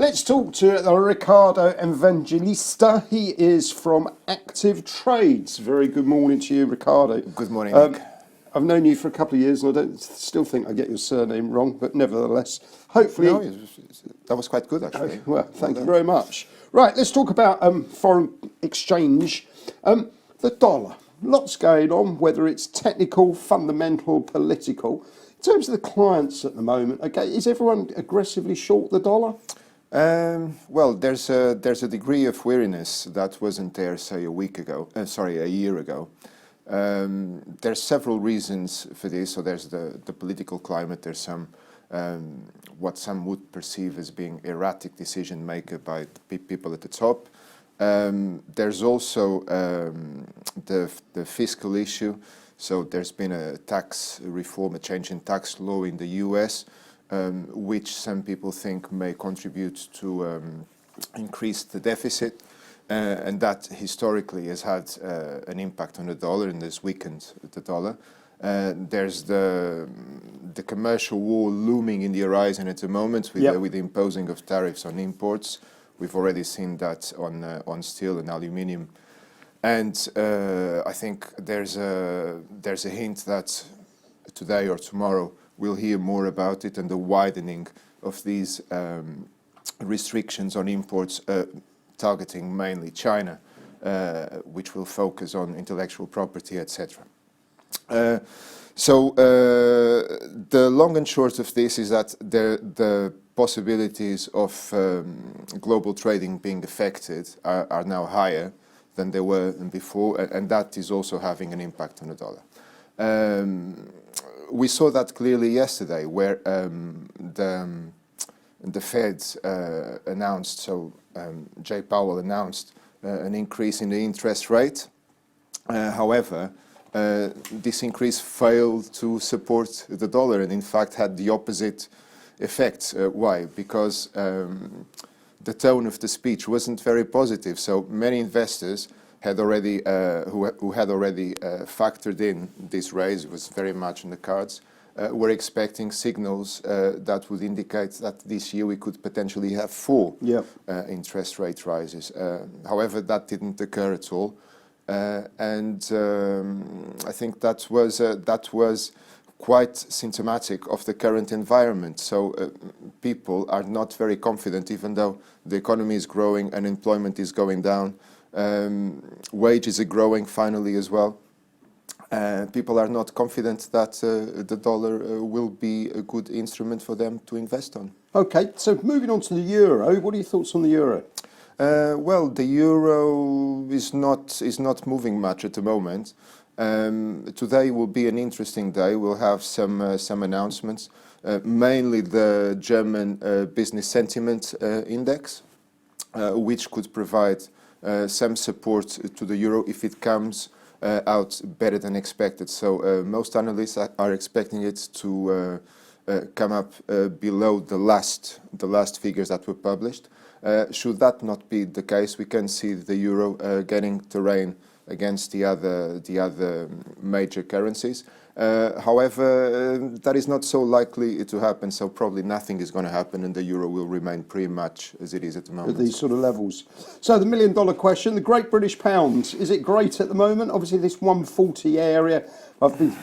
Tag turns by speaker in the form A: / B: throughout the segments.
A: Let's talk to Ricardo Evangelista. He is from ActivTrades. Very good morning to you, Ricardo.
B: Good morning, Nick.
A: I've known you for a couple of years, and I still think I get your surname wrong, but nevertheless, hopefully...
B: No, that was quite good, actually.
A: Well, thank you very much. Right, let's talk about foreign exchange. The dollar. Lots going on, whether it's technical, fundamental, political. In terms of the clients at the moment, okay, is everyone aggressively short the dollar?
B: Well, there's a degree of weariness that wasn't there, say, a year ago. There's several reasons for this. So there's the political climate. There's some what some would perceive as being erratic decision maker by the people at the top. There's also the fiscal issue. So there's been a tax reform, a change in tax law in the US, which some people think may contribute to increase the deficit. And that historically has had an impact on the dollar and has weakened the dollar. There's the commercial war looming in the horizon at the moment with the imposing of tariffs on imports. We've already seen that on steel and aluminium. And I think there's a hint that today or tomorrow we'll hear more about it and the widening of these restrictions on imports targeting mainly China, which will focus on intellectual property, etc. So the long and short of this is that the possibilities of global trading being affected are now higher than they were before, and that is also having an impact on the dollar. We saw that clearly yesterday, where the Fed announced, Jay Powell announced an increase in the interest rate. However, this increase failed to support the dollar and in fact had the opposite effect. Why? Because the tone of the speech wasn't very positive. So many investors had already, who had already factored in this raise, was very much in the cards, were expecting signals that would indicate that this year we could potentially have 4 interest rate rises. However, that didn't occur at all. And I think that was quite symptomatic of the current environment. So people are not very confident, even though the economy is growing, unemployment is going down, wages are growing finally as well. People are not confident that the dollar will be a good instrument for them to invest on.
A: Okay, so moving on to the euro, what are your thoughts on the euro?
B: Well, the euro is not moving much at the moment. Today will be an interesting day. We'll have some announcements, mainly the German business sentiment index, which could provide some support to the euro if it comes out better than expected. So most analysts are expecting it to come up below the last figures that were published. Should that not be the case, we can see the euro getting terrain against the other major currencies. However, that is not so likely to happen, so probably nothing is going to happen and the euro will remain pretty much as it is at the moment.
A: At these sort of levels. So the million-dollar question, the Great British Pound, is it great at the moment? Obviously this 140 area, I've been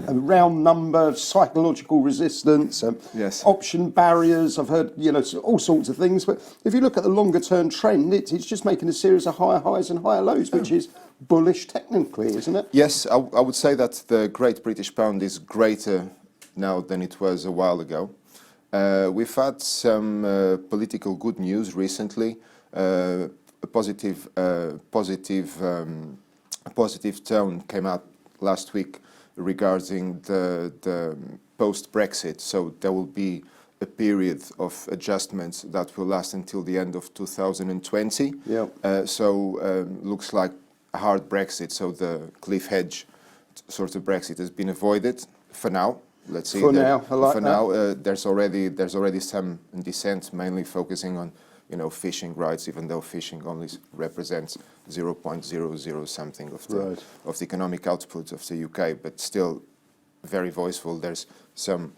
A: a round number, psychological resistance,
B: yes,
A: option barriers, I've heard, all sorts of things. But if you look at the longer-term trend, it's just making a series of higher highs and higher lows, which is bullish technically, isn't it?
B: Yes, I would say that the Great British Pound is greater now than it was a while ago. We've had some political good news recently. A positive tone came out last week regarding the post-Brexit. So there will be a period of adjustments that will last until the end of 2020. Looks like a hard Brexit. So the cliff hedge sort of Brexit has been avoided for now. Let's see.
A: For now, I like
B: for
A: that.
B: now, there's already some dissent, mainly focusing on fishing rights, even though fishing only represents 0.00 something of the economic output of the UK, but still very voiceful. There's some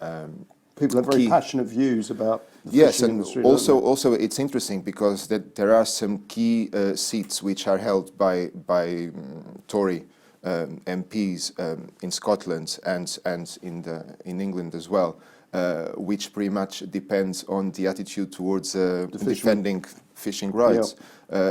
A: people have very
B: key.
A: passionate views about the
B: Yes,
A: fishing
B: and
A: industry. don't they?
B: also it's interesting because there are some key seats which are held by Tory MPs in Scotland and in England as well, which pretty much depends on the attitude towards defending fishing rights.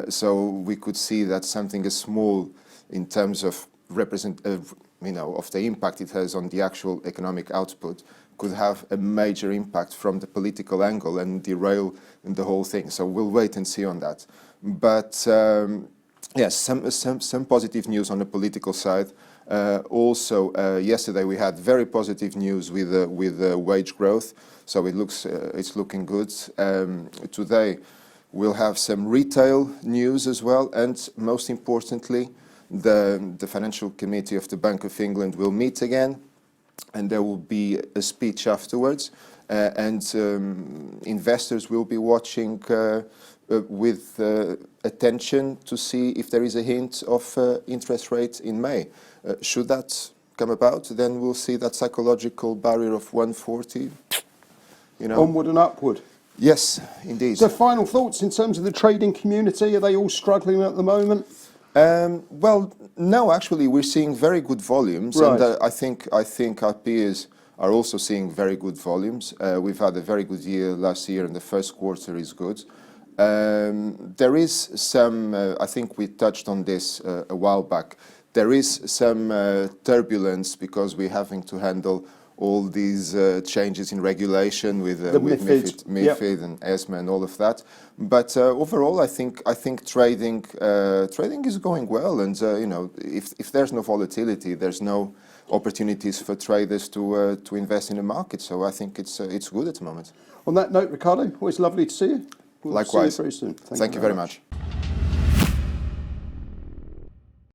B: So we could see that something as small in terms of of the impact it has on the actual economic output could have a major impact from the political angle and derail the whole thing. So we'll wait and see on that. But yes, some positive news on the political side. Also, yesterday we had very positive news with wage growth. So it's looking good. Today we'll have some retail news as well, and most importantly, the Financial Committee of the Bank of England will meet again, and there will be a speech afterwards, and investors will be watching with attention to see if there is a hint of interest rates in May. Should that come about, then we'll see that psychological barrier of 140.
A: Onward and upward.
B: Yes, indeed.
A: So final thoughts in terms of the trading community, are they all struggling at the moment?
B: Well, no, actually, we're seeing very good volumes,
A: Right.
B: and I think our peers are also seeing very good volumes. We've had a very good year last year, and the first quarter is good. There is some, I think we touched on this a while back, there is some turbulence because we're having to handle all these changes in regulation with MiFID and ESMA and all of that. But overall, I think trading is going well, and if there's no volatility, there's no opportunities for traders to invest in the market. So I think it's good at the moment.
A: On that note, Ricardo, always lovely to see you. We'll
B: Likewise.
A: see you very soon.
B: Thank you very much.